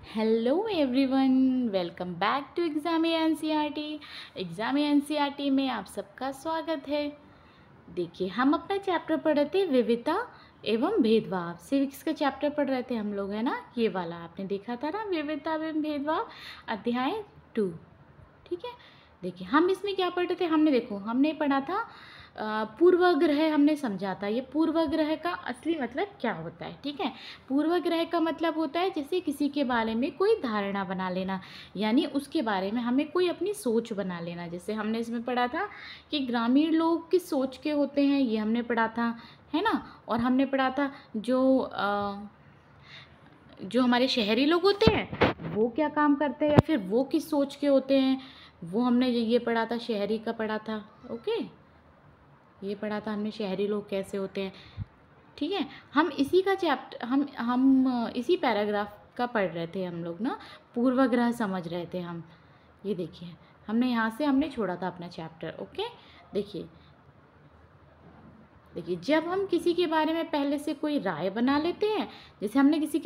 Hello everyone, welcome back to exam NCERT. Exam NCERT में आप सबका स्वागत है। देखिए, हम अपना चैप्टर पढ़ रहे थे विविधता एवं भेदभाव। सिविक्स का चैप्टर पढ़ रहे थे हम लोग, है ना। ये वाला आपने देखा था ना, विविधता एवं भेदभाव, अध्याय 2। ठीक है, देखिए हम इसमें क्या पढ़ रहे थे। हमने पढ़ा था पूर्वाग्रह। हमने समझा था ये पूर्वाग्रह का असली मतलब क्या होता है। ठीक है, पूर्वाग्रह का मतलब होता है जैसे किसी के बारे में कोई धारणा बना लेना, यानी उसके बारे में हमें कोई अपनी सोच बना लेना। जैसे हमने इसमें पढ़ा था कि ग्रामीण लोग किस सोच के होते हैं, ये हमने पढ़ा था, है ना। और हमने पढ़ा था जो हमारे शहरी लोग होते हैं वो क्या काम करते हैं, या फिर वो किस सोच के होते हैं, वो हमने ये पढ़ा था, शहरी का पढ़ा था। ओके, ये पढ़ा था हमने, शहरी लोग कैसे होते हैं। ठीक है, हम इसी का चैप्टर हम इसी पैराग्राफ का पढ़ रहे थे हम लोग ना, पूर्वाग्रह समझ रहे थे हम। ये देखिए, हमने छोड़ा था अपना चैप्टर। ओके, देखिए देखिए जब हम किसी के बारे में पहले से कोई राय बना लेते हैं, जैसे हमने किसी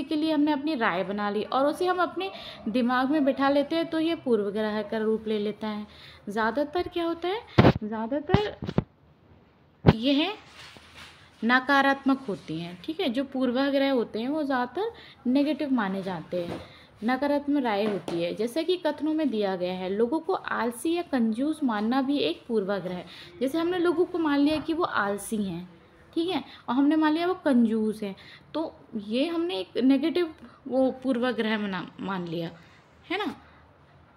के लिए हमने अपनी राय बना ली और उसे हम अपने दिमाग में बिठा लेते हैं, तो ये पूर्वाग्रह का रूप ले लेता है। ज़्यादातर क्या होता है, ज़्यादातर यह नकारात्मक होती हैं। ठीक है, जो पूर्वाग्रह होते हैं वो ज़्यादातर नेगेटिव माने जाते हैं, नकारात्मक राय होती है। जैसा कि कथनों में दिया गया है, लोगों को आलसी या कंजूस मानना भी एक पूर्वाग्रह है। जैसे हमने लोगों को मान लिया कि वो आलसी हैं, ठीक है, और हमने मान लिया वो कंजूस हैं, तो ये हमने एक नेगेटिव वो पूर्वाग्रह मान लिया, है ना।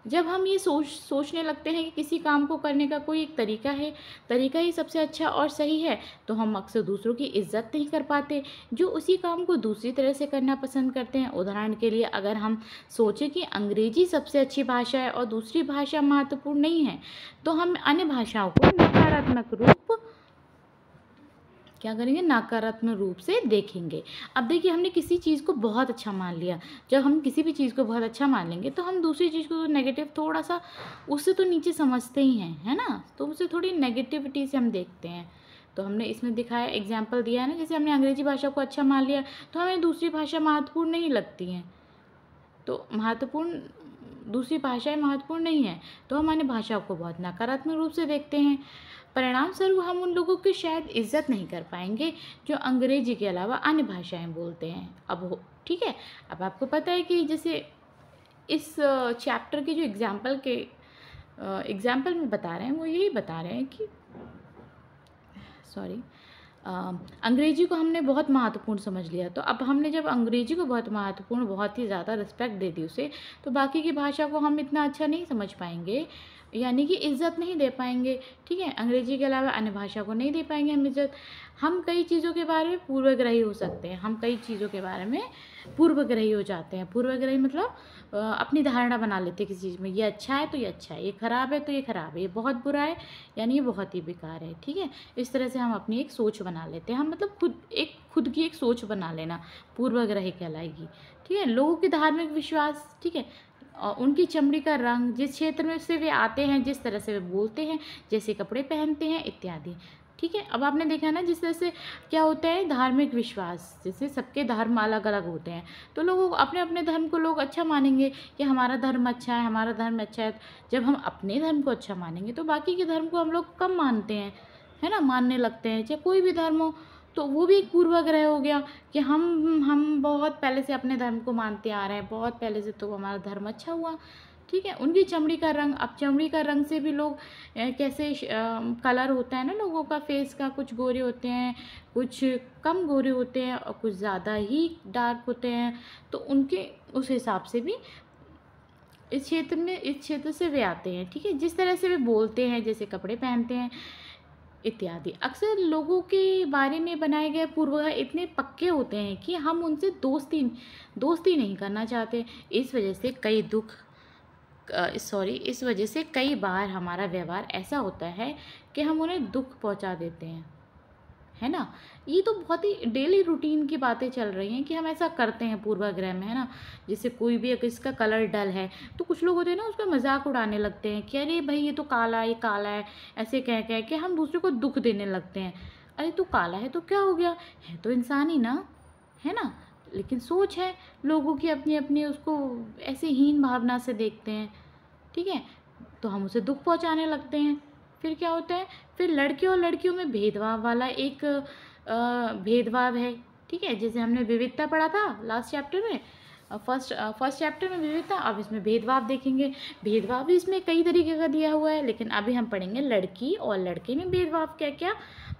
जब हम ये सोचने लगते हैं कि किसी काम को करने का कोई एक तरीका ही सबसे अच्छा और सही है, तो हम अक्सर दूसरों की इज्जत नहीं कर पाते जो उसी काम को दूसरी तरह से करना पसंद करते हैं। उदाहरण के लिए, अगर हम सोचें कि अंग्रेजी सबसे अच्छी भाषा है और दूसरी भाषा महत्वपूर्ण नहीं है, तो हम अन्य भाषाओं को नकारात्मक रूप से देखेंगे। अब देखिए, हमने किसी चीज़ को बहुत अच्छा मान लिया। जब हम किसी भी चीज़ को बहुत अच्छा मान लेंगे, तो हम दूसरी चीज़ को तो नेगेटिव थोड़ा सा उससे तो नीचे समझते ही हैं, है ना। तो उसे थोड़ी नेगेटिविटी से हम देखते हैं। तो हमने इसमें दिखाया, एग्जाम्पल दिया है ना, जैसे हमने अंग्रेजी भाषा को अच्छा मान लिया, तो हमें दूसरी भाषा महत्वपूर्ण नहीं लगती हैं। तो दूसरी भाषाएं महत्वपूर्ण नहीं है, तो हम अन्य भाषाओं को बहुत नकारात्मक रूप से देखते हैं। परिणाम स्वरूप हम उन लोगों की शायद इज्जत नहीं कर पाएंगे जो अंग्रेजी के अलावा अन्य भाषाएं बोलते हैं। ठीक है, अब आपको पता है कि जैसे इस चैप्टर के जो एग्जाम्पल में बता रहे हैं, वो यही बता रहे हैं कि अंग्रेजी को हमने बहुत महत्वपूर्ण समझ लिया, तो अब हमने जब अंग्रेजी को बहुत महत्वपूर्ण, बहुत ही ज़्यादा रिस्पेक्ट दे दी उसे, तो बाकी की भाषा को हम इतना अच्छा नहीं समझ पाएंगे, यानी कि इज्जत नहीं दे पाएंगे। ठीक है, अंग्रेजी के अलावा अन्य भाषा को नहीं दे पाएंगे हम इज्जत। हम कई चीज़ों के बारे में पूर्वग्रही हो सकते हैं, हम कई चीज़ों के बारे में पूर्वग्रही हो जाते हैं। पूर्वग्रही मतलब अपनी धारणा बना लेते हैं किसी चीज़ में, ये अच्छा है तो ये अच्छा है, ये खराब है तो ये खराब है, ये बहुत बुरा है यानी ये बहुत ही बेकार है। ठीक है, इस तरह से हम अपनी एक सोच बना लेते हैं, हम मतलब खुद की एक सोच बना लेना पूर्वाग्रह कहलाएगी। ठीक है, लोगों के धार्मिक विश्वास, ठीक है, और उनकी चमड़ी का रंग, जिस क्षेत्र में से वे आते हैं, जिस तरह से वे बोलते हैं, जैसे कपड़े पहनते हैं इत्यादि। ठीक है, अब आपने देखा ना, जिस तरह से क्या होता है धार्मिक विश्वास, जैसे सबके धर्म अलग अलग होते हैं, तो लोगों को अपने अपने धर्म को लोग अच्छा मानेंगे कि हमारा धर्म अच्छा है, हमारा धर्म अच्छा है। जब हम अपने धर्म को अच्छा मानेंगे, तो बाकी के धर्म को हम लोग कम मानते हैं, है ना, मानने लगते हैं, चाहे कोई भी धर्म हो। तो वो भी एक पूर्वाग्रह हो गया कि हम बहुत पहले से अपने धर्म को मानते आ रहे हैं, बहुत पहले से, तो हमारा धर्म अच्छा हुआ। ठीक है, उनकी चमड़ी का रंग, अब चमड़ी का रंग से भी लोग कैसे कलर होता है ना लोगों का, फेस का, कुछ गोरे होते हैं, कुछ कम गोरे होते हैं और कुछ ज़्यादा ही डार्क होते हैं, तो उनके उस हिसाब से भी इस क्षेत्र से वे आते हैं। ठीक है, जिस तरह से वे बोलते हैं, जैसे कपड़े पहनते हैं इत्यादि। अक्सर लोगों के बारे में बनाए गए पूर्वाग्रह इतने पक्के होते हैं कि हम उनसे दोस्ती नहीं करना चाहते। इस वजह से कई बार हमारा व्यवहार ऐसा होता है कि हम उन्हें दुख पहुंचा देते हैं, है ना। ये तो बहुत ही डेली रूटीन की बातें चल रही हैं कि हम ऐसा करते हैं पूर्वाग्रह में, है ना। जैसे कोई भी अगर इसका कलर डल है, तो कुछ लोग होते हैं ना, उसका मजाक उड़ाने लगते हैं कि अरे भाई ये तो काला है, ये काला है, ऐसे कह के हम दूसरे को दुख देने लगते हैं। अरे तू काला है तो क्या हो गया, है तो इंसान ही ना, है ना। लेकिन सोच है लोगों की अपनी अपनी, उसको ऐसे हीन भावना से देखते हैं, ठीक है, तो हम उसे दुख पहुंचाने लगते हैं। फिर क्या होता है, फिर लड़के और लड़कियों में भेदभाव वाला एक भेदभाव है, ठीक है, जैसे हमने विविधता पढ़ा था लास्ट चैप्टर में, फर्स्ट चैप्टर में विविधता, अब इसमें भेदभाव देखेंगे। भेदभाव भी इसमें कई तरीके का दिया हुआ है, लेकिन अभी हम पढ़ेंगे लड़की और लड़के में भेदभाव क्या क्या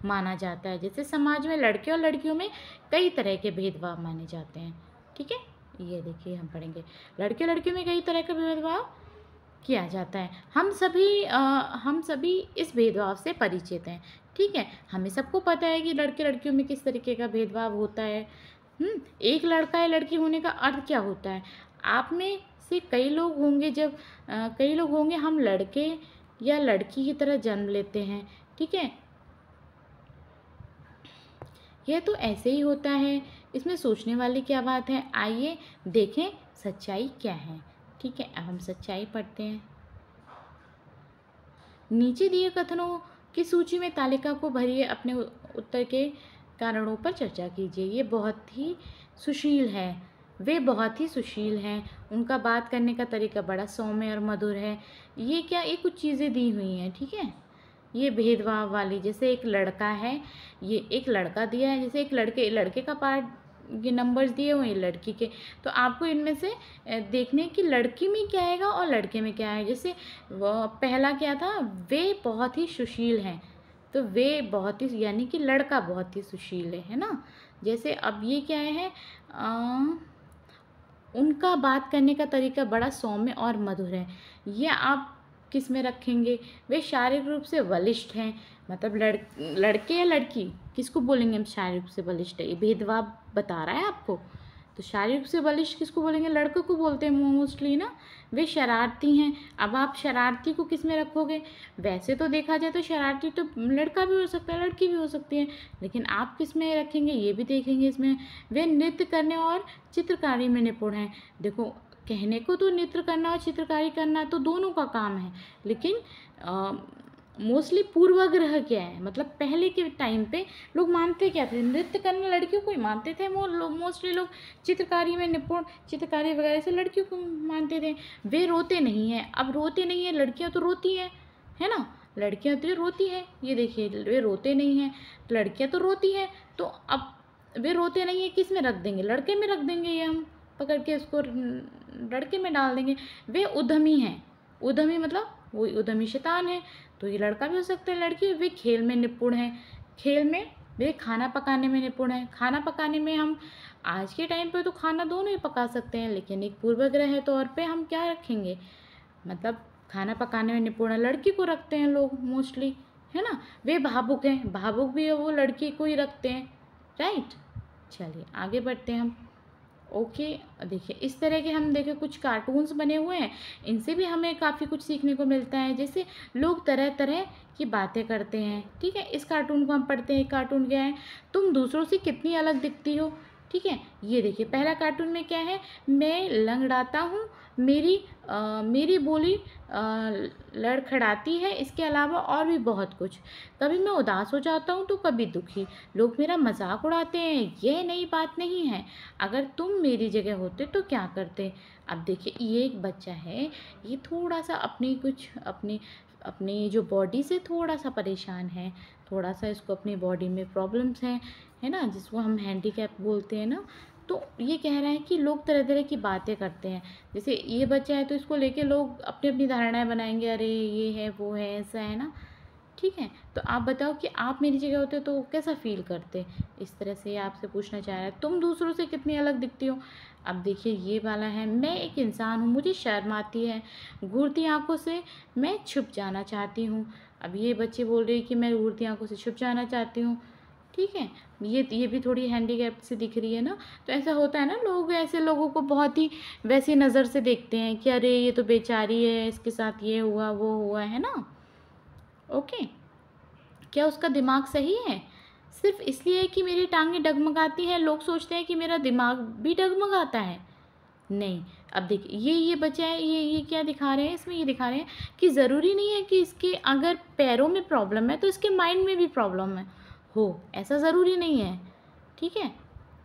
माना जाता है। जैसे समाज में लड़के और लड़कियों में कई तरह के भेदभाव माने जाते हैं, ठीक है, ये देखिए हम पढ़ेंगे लड़के लड़कियों में कई तरह का भेदभाव किया जाता है। हम सभी इस भेदभाव से परिचित हैं, ठीक है, हमें सबको पता है कि लड़के लड़कियों में किस तरीके का भेदभाव होता है। एक लड़का या लड़की होने का अर्थ क्या होता है। आप में से कई लोग होंगे, कई लोग होंगे हम लड़के या लड़की की तरह जन्म लेते हैं, ठीक है, यह तो ऐसे ही होता है, इसमें सोचने वाली क्या बात है। आइए देखें सच्चाई क्या है, ठीक है, अब हम सच्चाई पढ़ते हैं। नीचे दिए कथनों की सूची में तालिका को भरिए, अपने उत्तर के कारणों पर चर्चा कीजिए। ये बहुत ही सुशील है, वे बहुत ही सुशील हैं, उनका बात करने का तरीका बड़ा सौम्य और मधुर है। ये क्या, ये कुछ चीज़ें दी हुई हैं, ठीक है, ये भेदभाव वाली, जैसे एक लड़का है, ये एक लड़का दिया है, जैसे एक लड़के का पार्ट, ये नंबर्स दिए हुए हैं लड़की के, तो आपको इनमें से देखने कि लड़की में क्या आएगा और लड़के में क्या है। जैसे वो पहला क्या था, वे बहुत ही सुशील हैं, तो वे बहुत ही, यानी कि लड़का बहुत ही सुशील है ना। जैसे अब ये क्या है, उनका बात करने का तरीका बड़ा सौम्य और मधुर है, ये आप किस में रखेंगे। वे शारीरिक रूप से बलिष्ठ हैं, मतलब लड़के या लड़की किसको बोलेंगे हम शारीरिक रूप से बलिष्ठ है, ये भेदभाव बता रहा है आपको। तो शारीरिक रूप से बलिष्ठ किसको बोलेंगे, लड़कों को बोलते हैं मोस्टली ना। वे शरारती हैं, अब आप शरारती को किस में रखोगे। वैसे तो देखा जाए तो शरारती तो लड़का भी हो सकता है, लड़की भी हो सकती है, लेकिन आप किस में रखेंगे ये भी देखेंगे इसमें। वे नृत्य करने और चित्रकारी में निपुण हैं। देखो, कहने को तो नृत्य करना और चित्रकारी करना तो दोनों का काम है, लेकिन मोस्टली पूर्वाग्रह क्या है, मतलब पहले के टाइम पे लोग मानते क्या थे, नृत्य करना लड़कियों को ही मानते थे। मोस्टली लोग चित्रकारी में निपुण, चित्रकारी वगैरह से लड़कियों को मानते थे। वे रोते नहीं हैं, अब रोते नहीं हैं, लड़कियां तो रोती हैं, है ना, लड़कियां तो रोती हैं, ये देखिए वे रोते नहीं हैं, लड़कियां तो रोती हैं, तो अब वे रोते नहीं हैं, किस में रख देंगे, लड़के में रख देंगे, ये हम पकड़ के इसको लड़के में डाल देंगे। वे उद्यमी हैं, उद्यमी मतलब वो उद्यमी शैतान है, तो ये लड़का भी हो सकता है, लड़की। वे खेल में निपुण है, खेल में वे खाना पकाने में निपुण है। खाना पकाने में हम आज के टाइम पे तो खाना दोनों ही पका सकते हैं, लेकिन एक पूर्वाग्रह है तौर पे हम क्या रखेंगे, मतलब खाना पकाने में निपुण है लड़की को रखते हैं लोग मोस्टली, है ना। वे भावुक हैं, भावुक भी है वो लड़की को ही रखते हैं, राइट। चलिए आगे बढ़ते हैं हम। ओके, देखिए इस तरह के हम देखें कुछ कार्टून्स बने हुए हैं, इनसे भी हमें काफ़ी कुछ सीखने को मिलता है। जैसे लोग तरह तरह की बातें करते हैं, ठीक है। इस कार्टून को हम पढ़ते हैं, कार्टून क्या है, तुम दूसरों से कितनी अलग दिखती हो, ठीक है। ये देखिए पहला कार्टून में क्या है, मैं लंगड़ाता हूँ, मेरी बोली लड़खड़ाती है, इसके अलावा और भी बहुत कुछ। कभी मैं उदास हो जाता हूँ तो कभी दुखी, लोग मेरा मजाक उड़ाते हैं, यह नई बात नहीं है। अगर तुम मेरी जगह होते तो क्या करते। अब देखिए ये एक बच्चा है, ये थोड़ा सा अपनी जो बॉडी से थोड़ा सा परेशान है, थोड़ा सा इसको अपनी बॉडी में प्रॉब्लम्स हैं, है ना, जिसको हम हैंडीकैप बोलते हैं ना। तो ये कह रहा है कि लोग तरह तरह की बातें करते हैं। जैसे ये बच्चा है तो इसको लेके लोग अपनी अपनी धारणाएं बनाएंगे, अरे ये है वो है ऐसा है ना, ठीक है। तो आप बताओ कि आप मेरी जगह होते तो कैसा फील करते। इस तरह से आपसे पूछना चाह रहा है, तुम दूसरों से कितनी अलग दिखती हो। अब देखिए ये वाला है, मैं एक इंसान हूँ, मुझे शर्म आती है, घूरती आंखों से मैं छुप जाना चाहती हूँ। अब ये बच्चे बोल रहे हैं कि मैं घूरती आंखों से छुप जाना चाहती हूँ, ठीक है। ये भी थोड़ी हैंडीकैप से दिख रही है ना। तो ऐसा होता है ना, लोग ऐसे लोगों को बहुत ही वैसी नज़र से देखते हैं कि अरे ये तो बेचारी है, इसके साथ ये हुआ वो हुआ, है ना। ओके, क्या उसका दिमाग सही है। सिर्फ इसलिए कि मेरी टांगें डगमगाती हैं लोग सोचते हैं कि मेरा दिमाग भी डगमगाता है। नहीं, अब देखिए ये बच्चा है, ये क्या दिखा रहे हैं इसमें, ये दिखा रहे हैं कि ज़रूरी नहीं है कि इसके अगर पैरों में प्रॉब्लम है तो इसके माइंड में भी प्रॉब्लम है हो, ऐसा ज़रूरी नहीं है, ठीक है।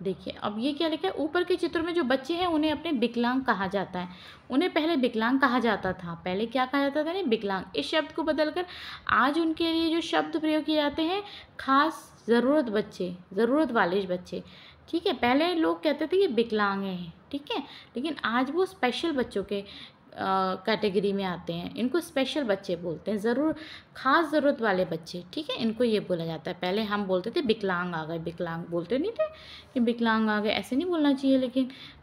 देखिए अब ये क्या लिखा है, ऊपर के चित्र में जो बच्चे हैं उन्हें अपने विकलांग कहा जाता है। उन्हें पहले विकलांग कहा जाता था, पहले क्या कहा जाता था, नहीं विकलांग। इस शब्द को बदलकर आज उनके लिए जो शब्द प्रयोग किए जाते हैं, खास ज़रूरत बच्चे, ज़रूरत वाले बच्चे। ठीक है, पहले लोग कहते थे कि विकलांग हैं, ठीक है, लेकिन आज वो स्पेशल बच्चों के कैटेगरी में आते हैं। इनको स्पेशल बच्चे बोलते हैं, ख़ास ज़रूरत वाले बच्चे, ठीक है, इनको ये बोला जाता है। पहले हम बोलते थे विकलांग आ गए, विकलांग बोलते नहीं थे कि विकलांग आ गए, ऐसे नहीं बोलना चाहिए,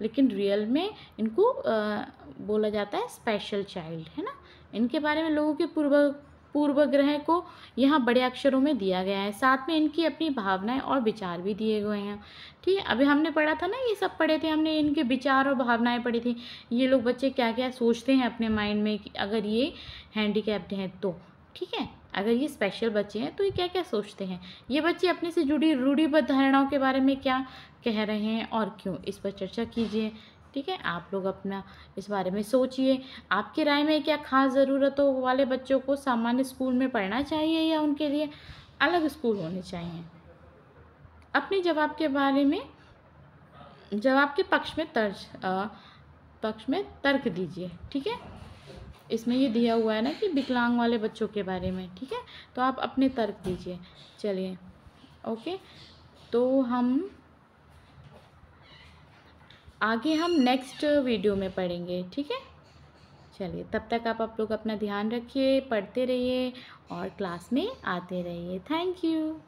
लेकिन रियल में इनको बोला जाता है स्पेशल चाइल्ड, है ना। इनके बारे में लोगों के पूर्वग्रह को यहाँ बड़े अक्षरों में दिया गया है, साथ में इनकी अपनी भावनाएं और विचार भी दिए गए हैं। ठीक है, अभी हमने पढ़ा था ना, ये सब पढ़े थे हमने, इनके विचार और भावनाएं पढ़ी थी। ये लोग बच्चे क्या क्या सोचते हैं अपने माइंड में कि अगर ये हैंडीकैप्ड हैं तो, ठीक है, अगर ये स्पेशल बच्चे हैं तो ये क्या क्या सोचते हैं। ये बच्चे अपने से जुड़ी रूढ़िबद्ध धारणाओं के बारे में क्या कह रहे हैं और क्यों, इस पर चर्चा कीजिए। ठीक है, आप लोग अपना इस बारे में सोचिए। आपकी राय में क्या खास ज़रूरतों वाले बच्चों को सामान्य स्कूल में पढ़ना चाहिए या उनके लिए अलग स्कूल होने चाहिए। अपने जवाब के बारे में, जवाब के पक्ष में तर्क दीजिए। ठीक है, इसमें ये दिया हुआ है ना कि विकलांग वाले बच्चों के बारे में, ठीक है, तो आप अपने तर्क दीजिए। चलिए, ओके, तो आगे हम नेक्स्ट वीडियो में पढ़ेंगे, ठीक है। चलिए, तब तक आप लोग अपना ध्यान रखिए, पढ़ते रहिए और क्लास में आते रहिए। Thank you.